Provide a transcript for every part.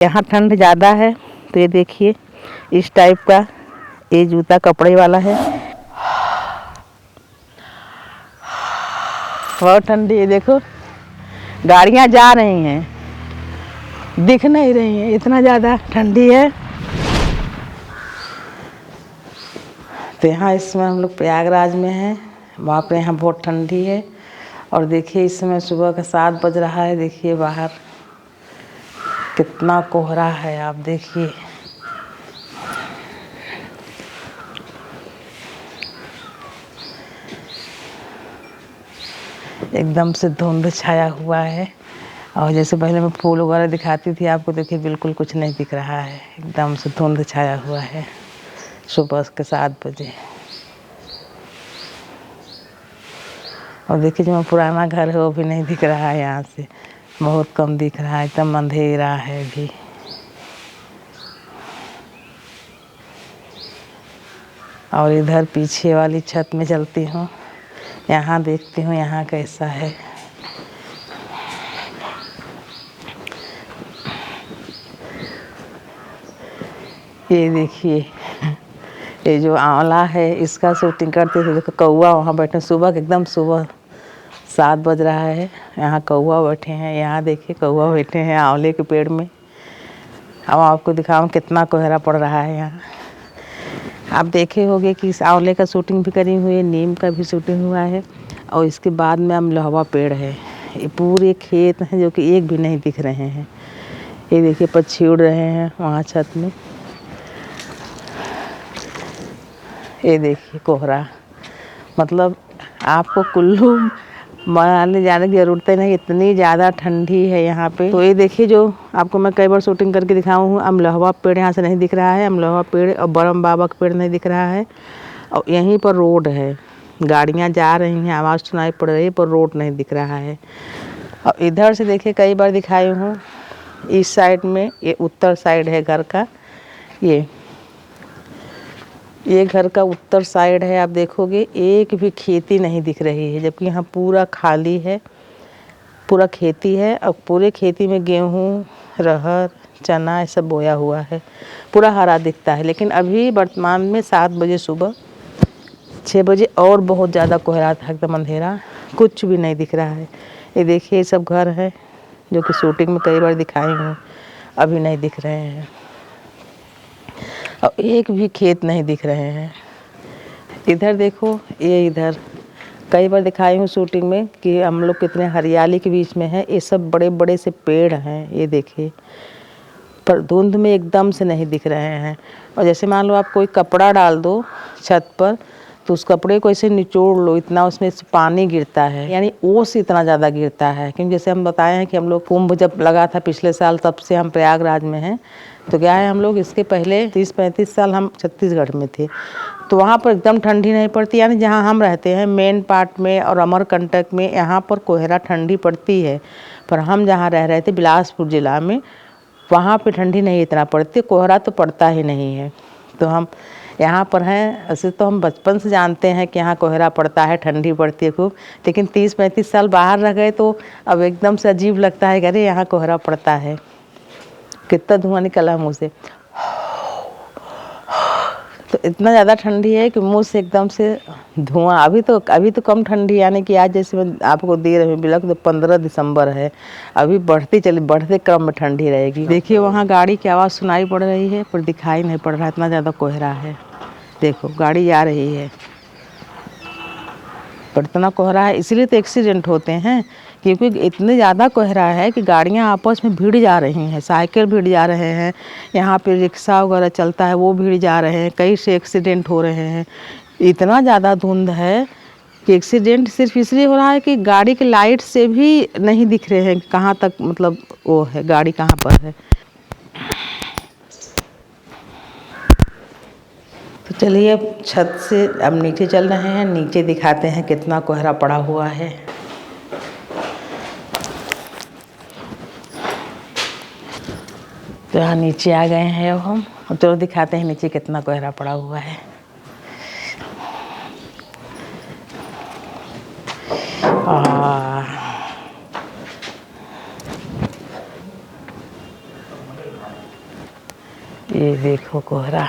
यहाँ ठंड ज़्यादा है तो ये देखिए इस टाइप का ये जूता कपड़े वाला है। बहुत ठंडी है, देखो गाड़ियाँ जा रही हैं, दिख नहीं रही हैं, इतना ज़्यादा ठंडी है। तो यहाँ इस समय हम लोग प्रयागराज में हैं, वहाँ पे यहाँ बहुत ठंडी है। और देखिए इस समय सुबह का 7 बज रहा है। देखिए बाहर कितना कोहरा है, आप देखिए। एकदम से धुंध छाया हुआ है और जैसे पहले मैं फूल वगैरह दिखाती थी आपको, देखिए बिल्कुल कुछ नहीं दिख रहा है, एकदम से धुंध छाया हुआ है सुबह के 7 बजे। और देखिए जो पुराना घर है वो भी नहीं दिख रहा है, यहाँ से बहुत कम दिख रहा है, एकदम अंधेरा है भी। और इधर पीछे वाली छत में चलती हूँ, यहाँ देखती हूँ यहाँ कैसा है। ये देखिए ये जो आंवला है इसका शूटिंग करते थे। देखो कौवा वहाँ बैठे, सुबह एकदम सुबह 7 बज रहा है, यहाँ कौवा बैठे हैं। यहाँ देखिए कौवा बैठे हैं आंवले के पेड़ में। अब आपको दिखाऊं कितना कोहरा पड़ रहा है यहाँ। आप देखे होंगे कि इस आंवले का शूटिंग भी करी हुई है, नीम का भी शूटिंग हुआ है और इसके बाद में अमलहवा पेड़ है। ये पूरे खेत हैं जो कि एक भी नहीं दिख रहे हैं। ये देखिए पक्षी उड़ रहे हैं वहाँ छत में। ये देखिए कोहरा, मतलब आपको कुल्लू मनाली जाने की ज़रूरत नहीं, इतनी ज़्यादा ठंडी है यहाँ पे। तो ये देखिए जो आपको मैं कई बार शूटिंग करके दिखाऊँ हूँ, अमलहवा पेड़ यहाँ से नहीं दिख रहा है, अमलहवा पेड़ और बरम बाबा का पेड़ नहीं दिख रहा है। और यहीं पर रोड है, गाड़ियाँ जा रही हैं, आवाज़ सुनाई पड़ रही है, पर रोड नहीं दिख रहा है। और इधर से देखिए कई बार दिखाई हूँ, इस साइड में, ये उत्तर साइड है घर का, ये घर का उत्तर साइड है। आप देखोगे एक भी खेती नहीं दिख रही है, जबकि यहाँ पूरा खाली है, पूरा खेती है। और पूरे खेती में गेहूँ, अरहर, चना ये सब बोया हुआ है, पूरा हरा दिखता है। लेकिन अभी वर्तमान में 7 बजे सुबह, 6 बजे और बहुत ज़्यादा कोहरा था, एकदम अंधेरा, कुछ भी नहीं दिख रहा है। ये देखिए ये सब घर है जो कि शूटिंग में कई बार दिखाई हूँ, अभी नहीं दिख रहे हैं। और एक भी खेत नहीं दिख रहे हैं। इधर देखो, ये इधर कई बार दिखाई हूँ शूटिंग में कि हम लोग कितने हरियाली के बीच में हैं। ये सब बड़े बड़े से पेड़ हैं, ये देखिए, पर धुंध में एकदम से नहीं दिख रहे हैं। और जैसे मान लो आप कोई कपड़ा डाल दो छत पर, तो उस कपड़े को ऐसे निचोड़ लो, इतना उसमें से पानी गिरता है, यानी ओस इतना ज़्यादा गिरता है। क्योंकि जैसे हम बताए हैं कि हम लोग कुंभ जब लगा था पिछले साल, तब से हम प्रयागराज में हैं। तो क्या है, हम लोग इसके पहले 30-35 साल हम छत्तीसगढ़ में थे, तो वहाँ पर एकदम ठंडी नहीं पड़ती। यानी जहाँ हम रहते हैं मेन पार्ट में और अमरकंटक में, यहाँ पर कोहरा ठंडी पड़ती है। पर हम जहाँ रह रहे थे बिलासपुर ज़िला में, वहाँ पे ठंडी नहीं इतना पड़ती, कोहरा तो पड़ता ही नहीं है। तो हम यहाँ पर हैं, ऐसे तो हम बचपन से जानते हैं कि यहाँ कोहरा पड़ता है, ठंडी पड़ती है खूब। लेकिन 30-35 साल बाहर रह गए तो अब एकदम से अजीब लगता है कि अरे यहाँ कोहरा पड़ता है। कितना धुआं निकला मुँह से, तो इतना ज़्यादा ठंडी है कि मुँह से एकदम से धुआं। अभी तो कम ठंडी, यानी कि आज जैसे मैं आपको दे रही हूँ बिलक, तो 15 दिसंबर है, अभी बढ़ते क्रम में ठंडी रहेगी। देखिए वहाँ गाड़ी की आवाज़ सुनाई पड़ रही है, पर दिखाई नहीं पड़ रहा, इतना ज़्यादा कोहरा है। देखो गाड़ी आ रही है, पर इतना कोहरा है, इसलिए तो एक्सीडेंट होते हैं, क्योंकि इतने ज़्यादा कोहरा है कि गाड़ियाँ आपस में भिड़ जा रही हैं, साइकिल भिड़ जा रहे हैं, यहाँ पे रिक्शा वगैरह चलता है वो भिड़ जा रहे हैं, कई से एक्सीडेंट हो रहे हैं। इतना ज़्यादा धुंध है कि एक्सीडेंट सिर्फ इसलिए हो रहा है कि गाड़ी के लाइट से भी नहीं दिख रहे हैं कहाँ तक, मतलब वो है गाड़ी कहाँ पर है। तो चलिए अब छत से अब नीचे चल रहे हैं, नीचे दिखाते हैं कितना कोहरा पड़ा हुआ है। तो यहाँ नीचे आ गए हैं अब हम, तो दिखाते हैं नीचे कितना कोहरा पड़ा हुआ है। ये देखो कोहरा।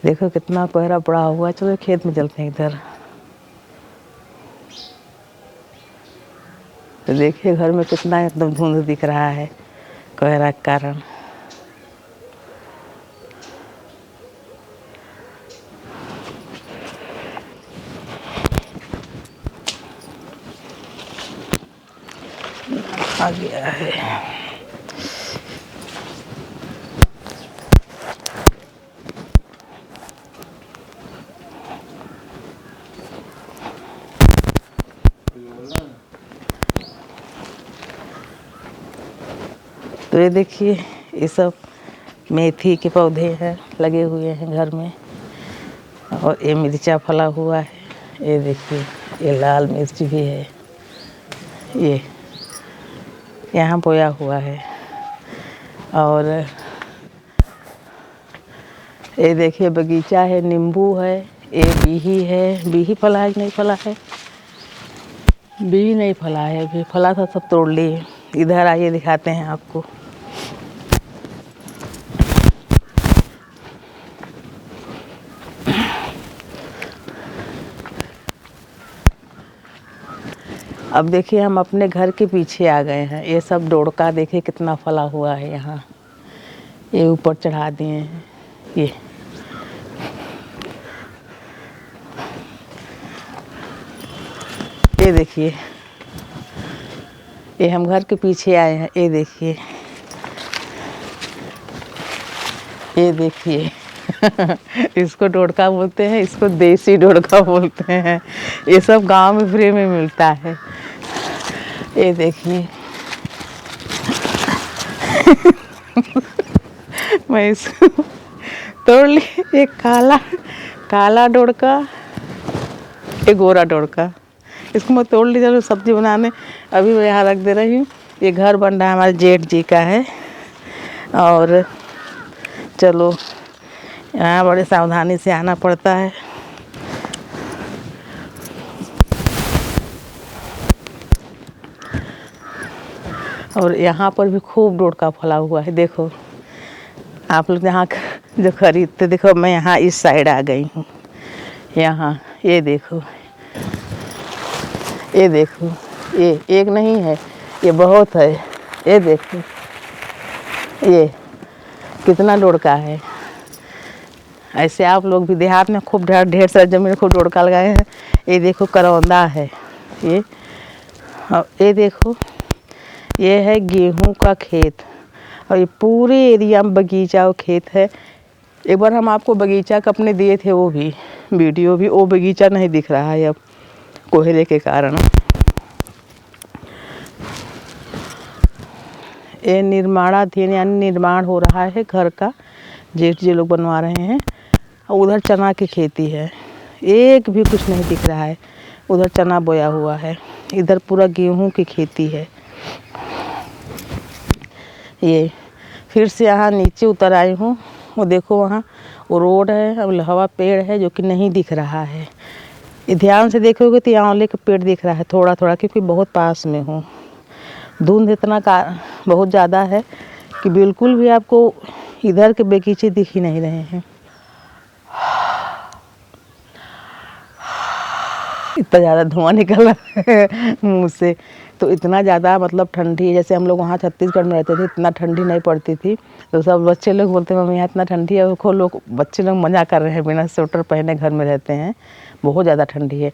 देखो कितना कोहरा पड़ा हुआ है। चलो खेत में चलते हैं इधर। तो देखिए घर में कितना एकदम धुंध दिख रहा है कोहरा के कारण। आ गया है। तो ये देखिए ये सब मेथी के पौधे हैं, लगे हुए हैं घर में। और ये मिर्चा फला हुआ है। ये देखिए ये लाल मिर्च भी है। ये यहाँ बोया हुआ है। और ये देखिए बगीचा है, नींबू है, ये बीही है। बीही फला है कि नहीं फला है? बीही नहीं फला है, अभी फला था सब तोड़ लिए। इधर आइए दिखाते हैं आपको। अब देखिए हम अपने घर के पीछे आ गए हैं। ये सब डोड़का देखिए कितना फला हुआ है यहाँ। ये ऊपर चढ़ा दिए हैं। ये देखिए ये हम घर के पीछे आए हैं। ये देखिए ये देखिए इसको डोड़का बोलते हैं, इसको देसी डोड़का बोलते हैं। ये सब गांव में फ्री में मिलता है। ये देखिए मैं इसको तोड़ ली। एक काला डोड़का, एक गोरा डोड़का। इसको मैं तोड़ ली। चलो सब्जी बनाने अभी मैं यहाँ रख दे रही हूँ। ये घर बन रहा है हमारे जेठ जी का है। और चलो यहाँ बड़े सावधानी से आना पड़ता है। और यहाँ पर भी खूब डोड़का फला हुआ है। देखो आप लोग यहाँ जो खरीदते, देखो मैं यहाँ इस साइड आ गई हूँ। यहाँ ये देखो, ये देखो, ये एक नहीं है, ये बहुत है। ये देखो ये कितना डोड़का है। ऐसे आप लोग भी देहात में खूब ढेर सारा जमीन खूब डोड़का लगाए हैं। ये देखो करौंदा है ये। और ये देखो ये है गेहूं का खेत। और ये पूरे एरिया में बगीचा और खेत है। एक बार हम आपको बगीचा का अपने दिए थे, वो भी वीडियो भी। वो बगीचा नहीं दिख रहा है अब कोहरे के कारण। ये निर्माणाधीन यानी निर्माण हो रहा है घर का। जेठ जी लोग बनवा रहे हैं। और उधर चना की खेती है। एक भी कुछ नहीं दिख रहा है। उधर चना बोया हुआ है, इधर पूरा गेहूं की खेती है। ये फिर से यहाँ नीचे उतर आई हूँ। वो देखो वहाँ वो रोड है, अब हवा पेड़ है जो कि नहीं दिख रहा है। ये ध्यान से देखोगे तो आंवले का पेड़ दिख रहा है थोड़ा थोड़ा, क्योंकि बहुत पास में हूँ। धुंध इतना बहुत ज़्यादा है कि बिल्कुल भी आपको इधर के बगीचे दिख ही नहीं रहे हैं। इतना ज़्यादा धुआं निकल रहा है मुँह से। तो इतना ज़्यादा मतलब ठंडी, जैसे हम लोग वहाँ छत्तीसगढ़ में रहते थे इतना ठंडी नहीं पड़ती थी। तो सब बच्चे लोग बोलते हैं मम्मी यहाँ इतना ठंडी है। खो लोग बच्चे लोग मज़ा कर रहे हैं, बिना स्वेटर पहने घर में रहते हैं। बहुत ज़्यादा ठंडी है।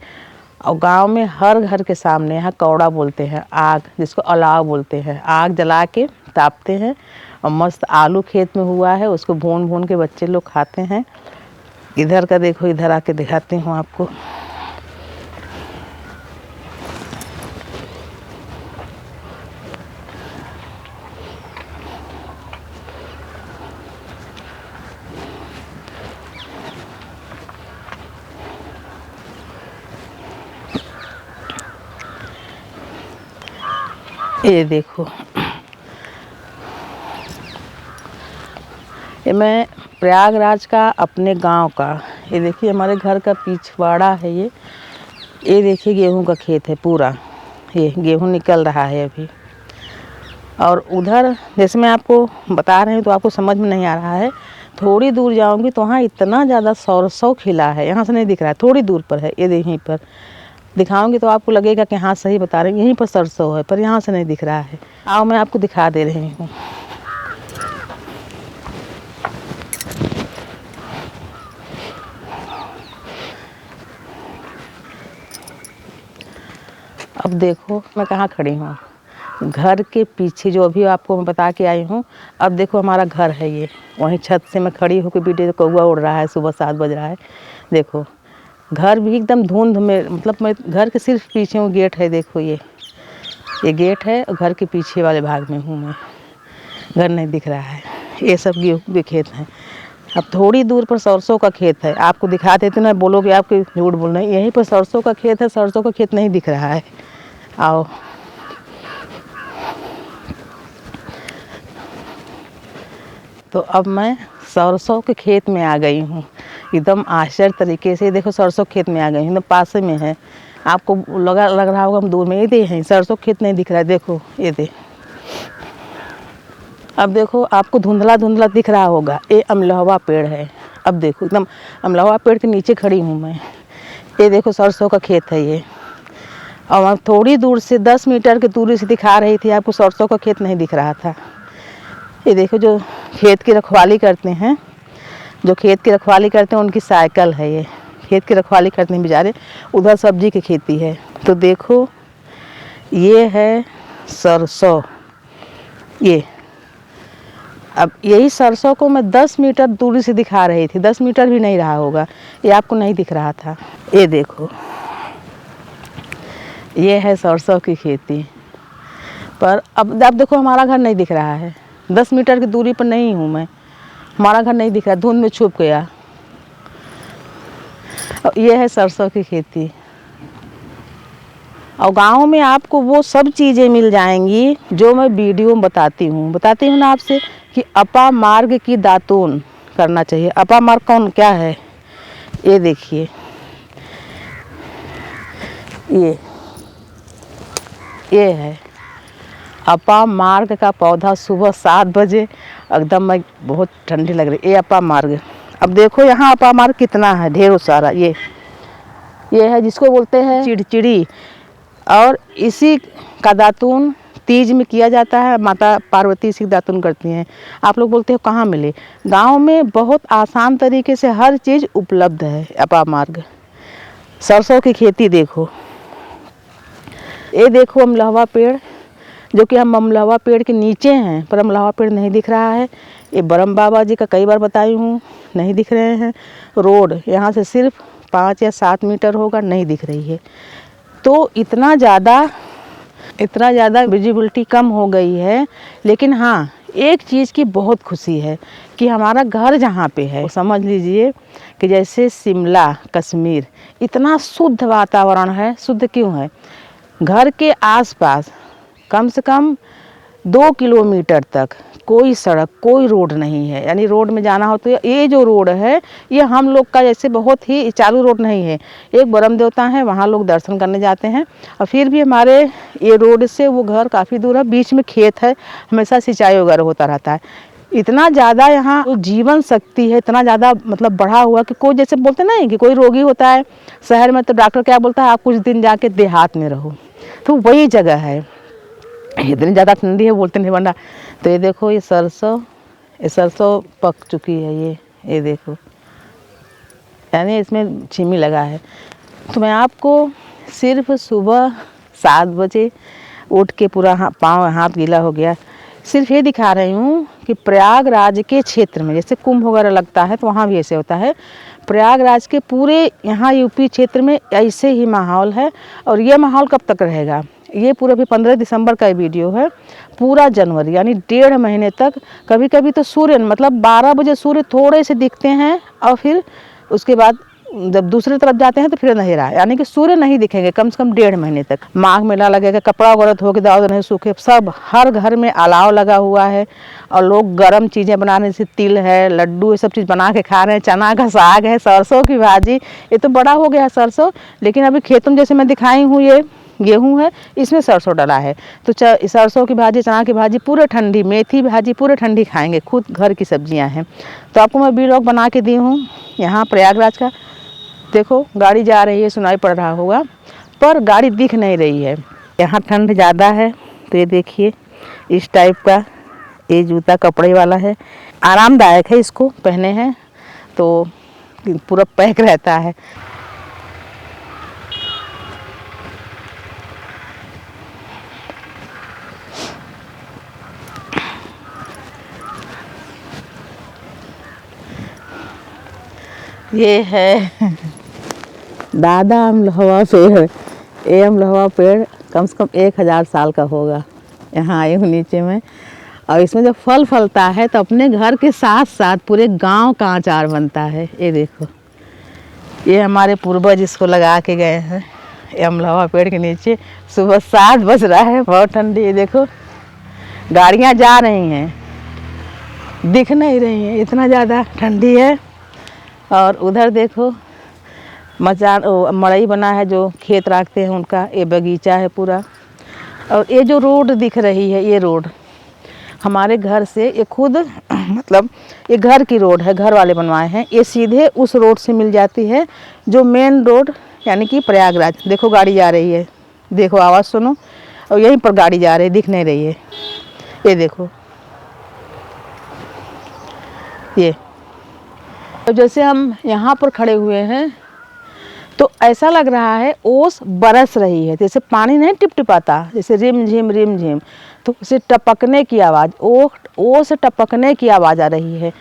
और गांव में हर घर के सामने यहाँ कौड़ा बोलते हैं, आग जिसको अलाव बोलते हैं, आग जला के तापते हैं। और मस्त आलू खेत में हुआ है, उसको भून भून के बच्चे लोग खाते हैं। इधर का देखो, इधर आके दिखाती हूँ आपको। ये देखो ये मैं प्रयागराज का अपने गांव का ये देखिए हमारे घर का पिछवाड़ा है ये देखिए गेहूं का खेत है पूरा, ये गेहूं निकल रहा है अभी। और उधर जैसे मैं आपको बता रही हूँ तो आपको समझ में नहीं आ रहा है, थोड़ी दूर जाऊंगी तो वहाँ इतना ज़्यादा सरसों खिला है, यहाँ से नहीं दिख रहा है, थोड़ी दूर पर है, ये यहीं पर दिखाऊंगी तो आपको लगेगा कि हाँ सही बता रहे हैं, यहीं पर सरसों है, पर यहाँ से नहीं दिख रहा है। आओ मैं आपको दिखा दे रही हूँ। अब देखो मैं कहाँ खड़ी हूँ, घर के पीछे जो अभी आपको मैं बता के आई हूँ। अब देखो हमारा घर है ये, वहीं छत से मैं खड़ी होकर वीडियो, कौवा उड़ रहा है, सुबह 7 बज रहा है। देखो घर भी एकदम धुंध में, मतलब मैं घर के सिर्फ पीछे हूँ, गेट है देखो ये गेट है और घर के पीछे वाले भाग में हूँ मैं, घर नहीं दिख रहा है। ये सब गेहूँ के खेत हैं। अब थोड़ी दूर पर सरसों का खेत है, आपको दिखा देते ना, बोलोगे आपके झूठ बोल रहे हैं, यहीं पर सरसों का खेत है, सरसों का खेत नहीं दिख रहा है। आओ तो अब मैं सरसों के खेत में आ गई हूँ, एकदम आश्चर्य तरीके से। देखो सरसों खेत में आ गई हूँ, पास में है, आपको लग रहा होगा हम दूर में, ये दे हैं सरसों खेत नहीं दिख रहा है, देखो ये दे। अब देखो आपको धुंधला धुंधला दिख रहा होगा, ये अमलहवा पेड़ है। अब देखो एकदम अमलहवा पेड़ के नीचे खड़ी हूँ मैं, ये देखो सरसों का खेत है ये। और थोड़ी दूर से 10 मीटर की दूरी से दिखा रही थी आपको, सरसों का खेत नहीं दिख रहा था। ये देखो जो खेत की रखवाली करते हैं, जो खेत की रखवाली करते हैं उनकी साइकिल है ये, खेत की रखवाली करते हैं बेचारे। उधर सब्जी की खेती है। तो देखो ये है सरसों, ये अब यही सरसों को मैं 10 मीटर दूरी से दिखा रही थी, 10 मीटर भी नहीं रहा होगा, ये आपको नहीं दिख रहा था। ये देखो ये है सरसों की खेती। पर अब देखो हमारा घर नहीं दिख रहा है, 10 मीटर की दूरी पर नहीं हूँ मैं, हमारा घर नहीं दिख रहा, धुंध में छुप गया। और ये है सरसों की खेती। और गांव में आपको वो सब चीज़ें मिल जाएंगी जो मैं वीडियो में बताती हूँ ना आपसे, कि अपा मार्ग की दातून करना चाहिए। अपा मार्ग कौन क्या है, ये देखिए ये है अपा मार्ग का पौधा। सुबह 7 बजे एकदम मैं बहुत ठंडी लग रही, ये अपा मार्ग। अब देखो यहाँ अपा मार्ग कितना है, ढेरों सारा। ये है जिसको बोलते हैं चिड़चिड़ी, और इसी का दातून तीज में किया जाता है, माता पार्वती इसी दातून करती हैं। आप लोग बोलते हो कहाँ मिले, गांव में बहुत आसान तरीके से हर चीज़ उपलब्ध है। अपा मार्ग। सरसों की खेती देखो, ये देखो अमलहवा पेड़, जो कि हम अमलहवा पेड़ के नीचे हैं, पर अमलहवा पेड़ नहीं दिख रहा है। ये ब्रह्म बाबा जी का कई बार बताई हूँ, नहीं दिख रहे हैं। रोड यहाँ से सिर्फ 5 या 7 मीटर होगा, नहीं दिख रही है। तो इतना ज़्यादा विजिबिलिटी कम हो गई है। लेकिन हाँ एक चीज़ की बहुत खुशी है कि हमारा घर जहाँ पे है, समझ लीजिए कि जैसे शिमला कश्मीर, इतना शुद्ध वातावरण है। शुद्ध क्यों है, घर के आसपास कम से कम 2 किलोमीटर तक कोई सड़क, कोई रोड नहीं है। यानी रोड में जाना हो तो ये जो रोड है ये हम लोग का जैसे बहुत ही चालू रोड नहीं है। एक ब्रह्म देवता है, वहाँ लोग दर्शन करने जाते हैं, और फिर भी हमारे ये रोड से वो घर काफ़ी दूर है, बीच में खेत है, हमेशा सिंचाई वगैरह होता रहता है। इतना ज़्यादा यहाँ जीवन शक्ति है, इतना ज़्यादा मतलब बढ़ा हुआ कि कोई जैसे बोलते नहीं कि कोई रोगी होता है शहर में तो डॉक्टर क्या बोलता है, आप कुछ दिन जाके देहात में रहो, तो वही जगह है। इतनी ज़्यादा ठंडी है बोलते नहीं वरना। तो ये देखो ये सरसों पक चुकी है, ये देखो, यानी इसमें छीमी लगा है। तो मैं आपको सिर्फ सुबह 7 बजे उठ के पूरा पाँव हाथ गीला हो गया, सिर्फ ये दिखा रही हूँ कि प्रयागराज के क्षेत्र में जैसे कुंभ वगैरह लगता है तो वहाँ भी ऐसे होता है। प्रयागराज के पूरे यहाँ यूपी क्षेत्र में ऐसे ही माहौल है। और ये माहौल कब तक रहेगा, ये पूरा भी 15 दिसंबर का वीडियो है, पूरा जनवरी यानी 1.5 महीने तक। कभी कभी तो सूर्य मतलब 12 बजे सूर्य थोड़े से दिखते हैं और फिर उसके बाद जब दूसरी तरफ जाते हैं तो फिर अंधेरा, यानी कि सूर्य नहीं दिखेंगे कम से कम 1.5 महीने तक। माघ मेला लगेगा, कपड़ा वगैरह धो के दाव नहीं सूखे, सब हर घर में अलाव लगा हुआ है और लोग गर्म चीज़ें बनाने, जैसे तिल है, लड्डू, ये सब चीज़ बना के खा रहे हैं। चना का साग है, सरसों की भाजी, ये तो बड़ा हो गया सरसों, लेकिन अभी खेतों में जैसे मैं दिखाई हूँ ये गेहूँ है, इसमें सरसों डला है। तो सरसों की भाजी, चना की भाजी पूरे ठंडी, मेथी भाजी पूरे ठंडी खाएंगे, खुद घर की सब्जियां हैं। तो आपको मैं वीलॉग बना के दी हूँ यहाँ प्रयागराज का। देखो गाड़ी जा रही है, सुनाई पड़ रहा होगा, पर गाड़ी दिख नहीं रही है। यहाँ ठंड ज़्यादा है, तो ये देखिए इस टाइप का ये जूता कपड़े वाला है, आरामदायक है, इसको पहने हैं तो पूरा पैक रहता है। ये है दादा अमलहवा पेड़। ये अमलहवा पेड़ कम से कम 1000 साल का होगा। यहाँ आई हूँ नीचे में, और इसमें जब फल फलता है तो अपने घर के साथ साथ पूरे गांव का अचार बनता है। ये देखो, ये हमारे पूर्वज इसको लगा के गए हैं। ये अमलहवा पेड़ के नीचे सुबह 7 बज रहा है, बहुत ठंडी। ये देखो गाड़ियाँ जा रही हैं, दिख नहीं रही हैं, इतना ज़्यादा ठंडी है। और उधर देखो मड़ई बना है, जो खेत रखते हैं उनका, ये बगीचा है पूरा। और ये जो रोड दिख रही है, ये रोड हमारे घर से, ये खुद मतलब ये घर की रोड है, घर वाले बनवाए हैं। ये सीधे उस रोड से मिल जाती है जो मेन रोड, यानी कि प्रयागराज। देखो गाड़ी जा रही है, देखो आवाज़ सुनो, और यहीं पर गाड़ी जा रही है, दिख नहीं रही है। ये देखो, ये तो जैसे हम यहाँ पर खड़े हुए हैं तो ऐसा लग रहा है ओस बरस रही है, जैसे पानी नहीं टिपटिपाता, जैसे रिम झिम, तो उसे टपकने की आवाज़, ओस टपकने की आवाज़ आ रही है।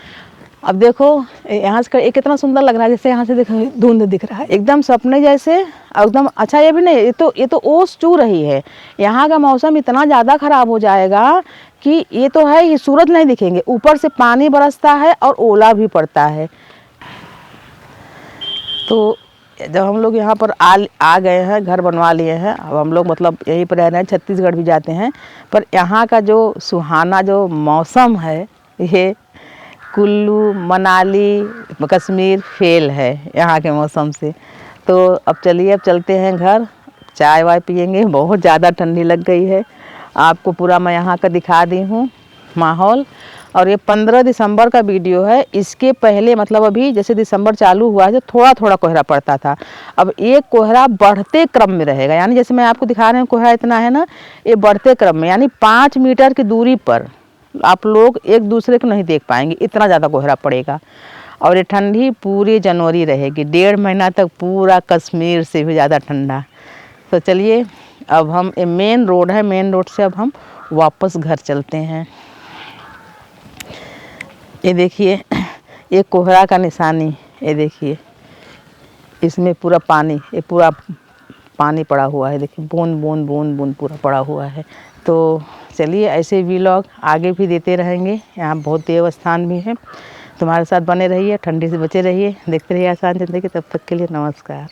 अब देखो यहाँ से कितना सुंदर लग रहा है, जैसे यहाँ से देखो धुंध दिख रहा है, एकदम सपने जैसे, एकदम अच्छा। ये भी नहीं, ये तो ओस चू रही है। यहाँ का मौसम इतना ज़्यादा ख़राब हो जाएगा कि ये तो है, ये सूरज नहीं दिखेंगे, ऊपर से पानी बरसता है और ओला भी पड़ता है। तो जब हम लोग यहाँ पर आ गए हैं, घर बनवा लिए हैं, अब हम लोग मतलब यहीं पर रह रहे हैं, छत्तीसगढ़ भी जाते हैं, पर यहाँ का जो सुहाना जो मौसम है, ये कुल्लू मनाली कश्मीर फेल है यहाँ के मौसम से। तो अब चलिए, अब चलते हैं घर, चाय वाय पियेंगे, बहुत ज़्यादा ठंडी लग गई है। आपको पूरा मैं यहाँ का दिखा दी हूँ माहौल। और ये 15 दिसंबर का वीडियो है। इसके पहले मतलब अभी जैसे दिसंबर चालू हुआ है तो थोड़ा थोड़ा कोहरा पड़ता था, अब ये कोहरा बढ़ते क्रम में रहेगा। यानी जैसे मैं आपको दिखा रहे हूँ कोहरा इतना है ना, ये बढ़ते क्रम में, यानी 5 मीटर की दूरी पर आप लोग एक दूसरे को नहीं देख पाएंगे, इतना ज़्यादा कोहरा पड़ेगा। और ये ठंडी पूरी जनवरी रहेगी, 1.5 महीना तक पूरा कश्मीर से भी ज़्यादा ठंडा। तो चलिए अब हम, ये मेन रोड है, मेन रोड से अब हम वापस घर चलते हैं। ये देखिए, ये कोहरा का निशानी, ये देखिए इसमें पूरा पानी, ये पूरा पानी पड़ा हुआ है, देखिए बूंद बूंद बूंद बूंद पूरा पड़ा हुआ है। तो चलिए ऐसे व्लॉग आगे भी देते रहेंगे। यहाँ बहुत देव स्थान भी है। तुम्हारे साथ बने रहिए, ठंडी से बचे रहिए, देखते रहिए आसान ज़िंदगी। तब तक के लिए नमस्कार।